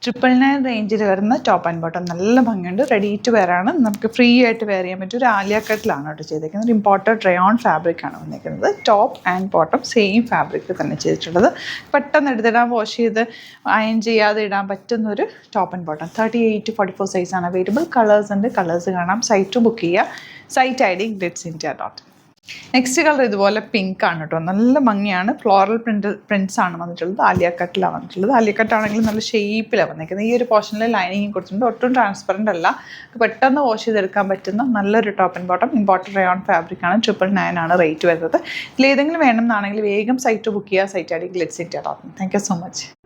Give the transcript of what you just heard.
999 റേഞ്ചിൽ വരുന്ന top and bottom നല്ല ഭംഗിയുണ്ട്. റെഡി ടു വെയർ ആണ്. നമുക്ക് ഫ്രീ ആയിട്ട് വെയർ ചെയ്യാൻ പറ്റും. ഒരു ആലിയ കട്ടിലാണ് കേട്ടോ ചെയ്തേക്കുന്നത്. ഒരു ഇമ്പോർട്ടഡ് റയോൺ ഫാബ്രിക് ആണ് വന്നിരിക്കുന്നത്. Top and bottom same fabric തന്നെ ചെയ്തിട്ടുള്ളത്. പെട്ടെന്ന് എടുത്തിടാൻ വാഷ് ചെയ്ത് അയൺ ചെയ്യാതെ ഇടാൻ പറ്റുന്ന ഒരു ടോപ്പ് ആൻഡ് ബോട്ടം. 38 to 44 സൈസാണ് അവൈലബിൾ. കളേഴ്സ് ഉണ്ട്. കളേഴ്സ് കാണാം. സൈറ്റ് ബുക്ക് ചെയ്യുക. Site ID glitzindia.in. Next colour ഇതുപോലെ പിങ്ക് ആണ് കേട്ടോ. നല്ല ഭംഗിയാണ്. ഫ്ലോറൽ പ്രിൻറ്റ്സ് ആണ് വന്നിട്ടുള്ളത്. ആലിയ കട്ടിലാണ് വന്നിട്ടുള്ളത്. ആലിയ കട്ടാണെങ്കിലും നല്ല ഷേപ്പിലാണ് വന്നിരിക്കുന്നത്. ഈ ഒരു പോർഷനിൽ ലൈനിങ് കൊടുത്തിട്ടുണ്ട്. ഒട്ടും ട്രാൻസ്പെറൻ്റ് അല്ല. പെട്ടെന്ന് വാഷ് ചെയ്തെടുക്കാൻ പറ്റുന്ന നല്ലൊരു top and bottom. Imported rayon fabric ആണ്. 999 ആണ് റേറ്റ് വരുന്നത്. ഇതിലേതെങ്കിലും വേണമെന്നാണെങ്കിൽ വേഗം സൈറ്റ് ബുക്ക് ചെയ്യുക. Site ID glitzindia.in. Thank you so much.